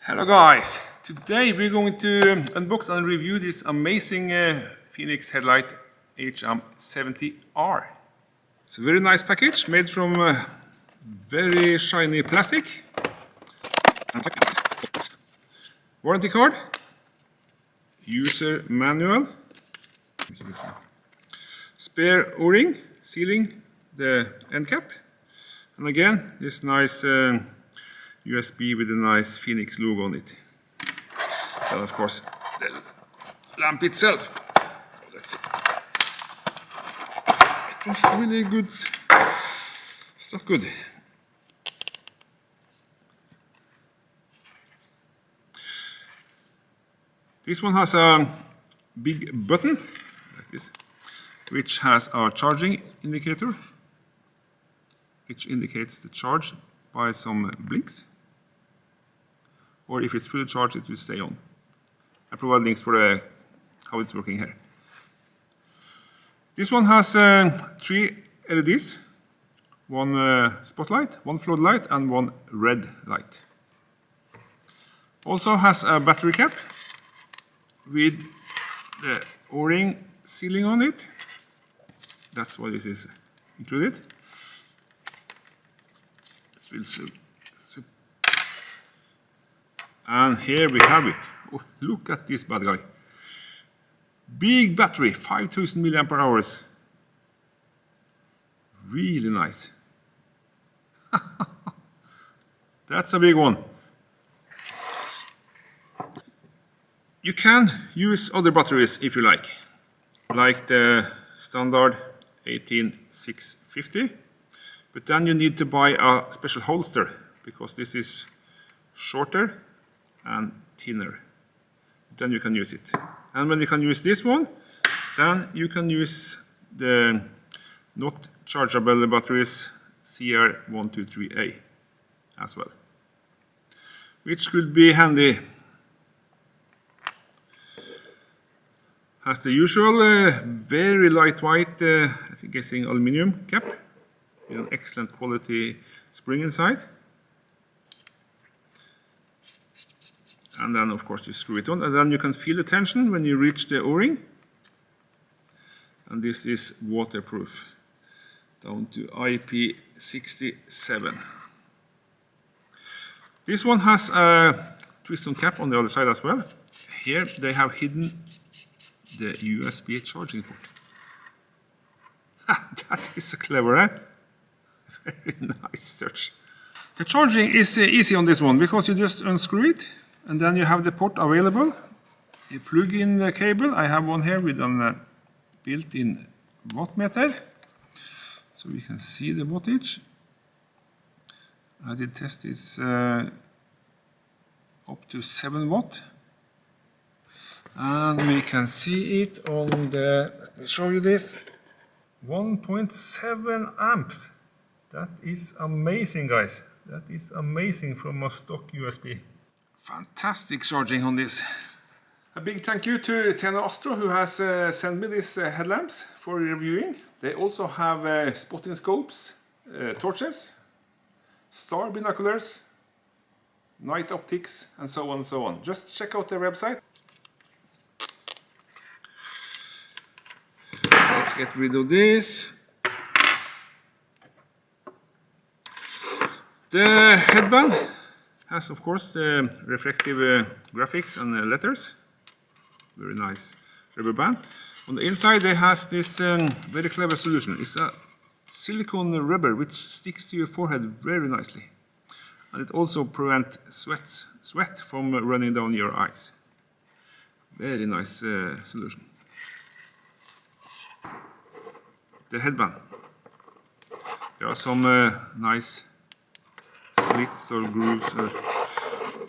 Hello guys, today we're going to unbox and review this amazing Fenix headlight HM70R. It's a very nice package made from very shiny plastic. Warranty card, user manual, spare O-ring sealing the end cap, and again this nice USB with a nice Fenix logo on it. And of course the lamp itself. Let's see. It was really good. It's not good. This one has a big button like this, which has a charging indicator, which indicates the charge by some blinks. Or if it's fully charged, it will stay on. I provide links for how it's working here. This one has 3 LEDs, one spotlight, one floodlight, and one red light. Also has a battery cap with the O-ring sealing on it. That's why this is included. And here we have it. Oh, look at this bad guy. Big battery, 5000 mAh. Really nice. That's a big one. You can use other batteries if you like the standard 18650, but then you need to buy a special holster because this is shorter and thinner. Then you can use it. And when you can use this one, then you can use the not chargeable batteries CR123A as well, which could be handy. Has the usual very lightweight, I think guessing aluminum cap with an excellent quality spring inside. And then of course you screw it on, and then you can feel the tension when you reach the O-ring. And this is waterproof down to IP67. This one has a twist-on cap on the other side as well. Here they have hidden the USB charging port. That is a clever, eh? Very nice touch. The charging is easy on this one because you just unscrew it and then you have the port available. You plug in the cable. I have one here with a built-in wattmeter, so we can see the wattage. I did test this up to 7 watt. And we can see it on the, let me show you this, 1.7 amps. That is amazing, guys. That is amazing from a stock USB. Fantastic charging on this. A big thank you to Tenor Astro who has sent me these headlamps for reviewing. They also have spotting scopes, torches, star binoculars, night optics, and so on and so on. Just check out their website. Let's get rid of this. The headband has, of course, the reflective graphics and letters. Very nice rubber band. On the inside, it has this very clever solution. It's a silicone rubber which sticks to your forehead very nicely, and it also prevents sweat from running down your eyes. Very nice solution. The headband. There are some nice slits or grooves or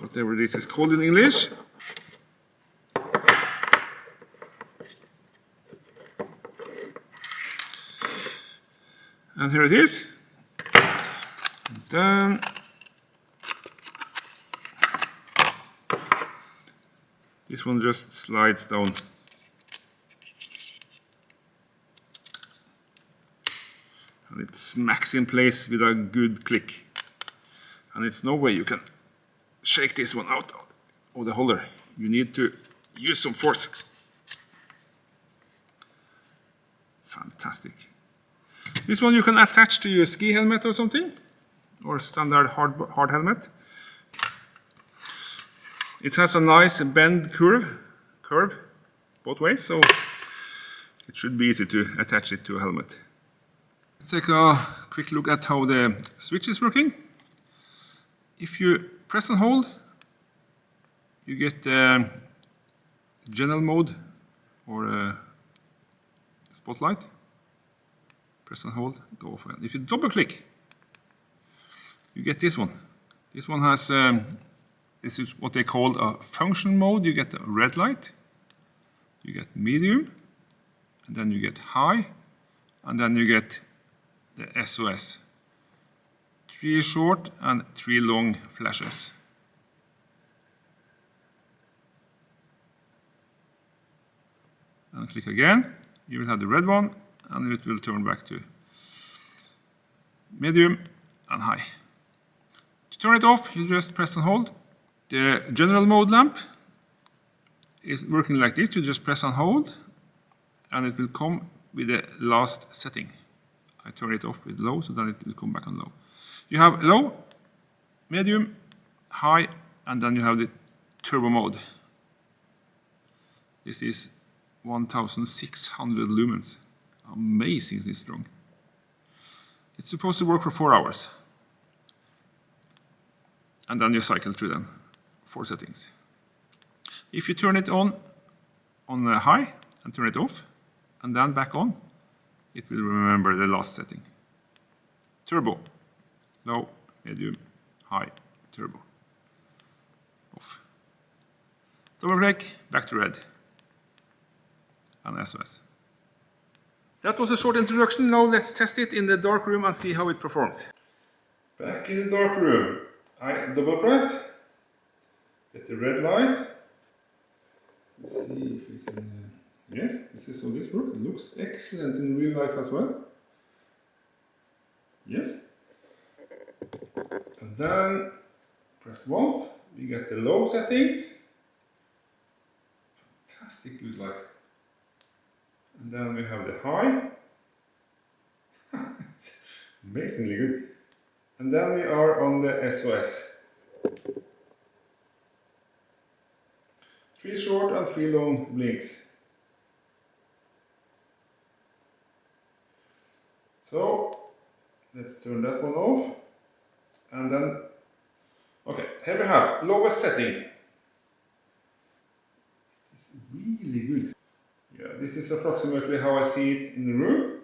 whatever this is called in English. And here it is. And then this one just slides down. And it smacks in place with a good click. And it's no way you can shake this one out of the holder. You need to use some force. Fantastic. This one you can attach to your ski helmet or something, or standard hard helmet. It has a nice bend curve both ways, so it should be easy to attach it to a helmet. Let's take a quick look at how the switch is working. If you press and hold, you get general mode or spotlight. Press and hold, go off. If you double click, you get this one. This one has, this is what they call a function mode. You get a red light, you get medium, and then you get high, and then you get the SOS. 3 short and 3 long flashes. And click again, you will have the red one, and it will turn back to medium and high. To turn it off, you just press and hold. The general mode lamp is working like this. You just press and hold, and it will come with the last setting. I turn it off with low, so then it will come back on low. You have low, medium, high, and then you have the turbo mode. This is 1600 lumens. Amazingly strong. It's supposed to work for 4 hours. And then you cycle through them. 4 settings. If you turn it on the high and turn it off, and then back on, it will remember the last setting. Turbo, low, medium, high, turbo. Off. Double click, back to red. And SOS. That was a short introduction. Now let's test it in the dark room and see how it performs. Back in the dark room, I double press, get the red light. Let's see if we can. Yes, this is how this works. It looks excellent in real life as well. Yes. And then press once, we get the low settings. Fantastic good light. And then we have the high. It's amazingly good. And then we are on the SOS. 3 short and 3 long blinks. So let's turn that one off. And then, okay, here we have lowest setting. It's really good. Yeah, this is approximately how I see it in the room.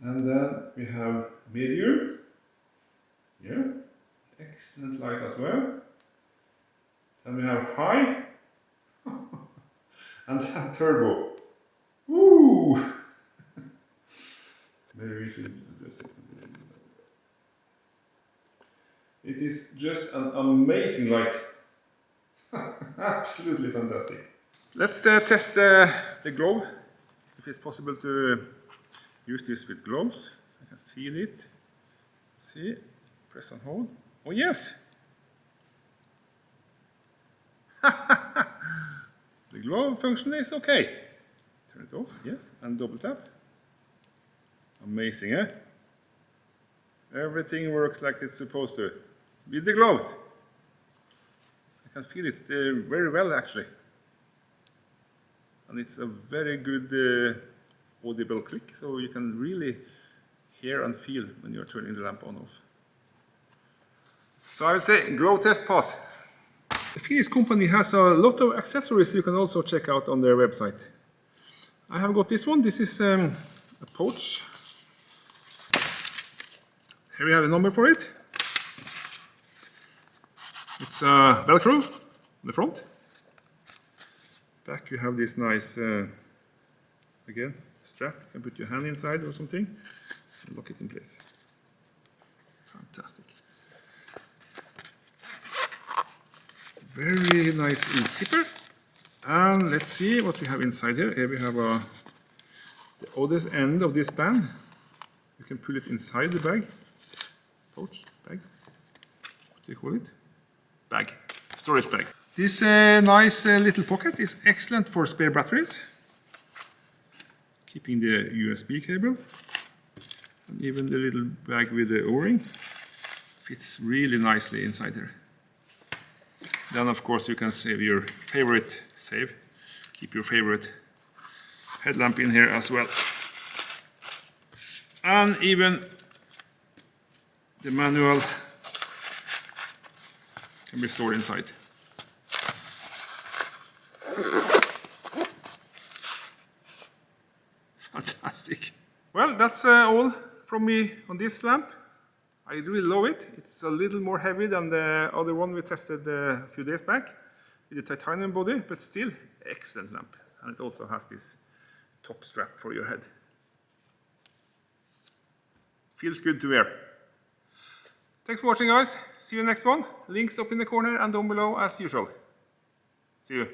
And then we have medium. Yeah, excellent light as well. Then we have high. And then turbo. Woo! Maybe we should adjust it. It is just an amazing light. Absolutely fantastic. Let's test the glove. If it's possible to use this with gloves. I can feel it. See, press and hold. Oh yes! The glove function is okay. Turn it off, yes, and double tap. Amazing, eh? Everything works like it's supposed to. With the gloves. I can feel it very well actually. And it's a very good audible click, so you can really hear and feel when you're turning the lamp on off. So I would say glow test pass. The Fenix company has a lot of accessories you can also check out on their website. I have got this one. This is a pouch. Here we have a number for it. It's Velcro on the front. Back you have this nice, again, strap. You can put your hand inside or something and lock it in place. Fantastic. Very nice zipper. And let's see what we have inside here. Here we have the other end of this band. You can pull it inside the bag. Pouch, bag. What do you call it? Bag. Storage bag. This nice little pocket is excellent for spare batteries. Keeping the USB cable. And even the little bag with the O-ring fits really nicely inside here. Then of course you can save your favorite save. Keep your favorite headlamp in here as well. And even the manual can be stored inside. Fantastic. Well, that's all from me on this lamp. I really love it. It's a little more heavy than the other one we tested a few days back with the titanium body, but still excellent lamp. And it also has this top strap for your head. Feels good to wear. Thanks for watching, guys. See you next one. Links up in the corner and down below as usual. See you.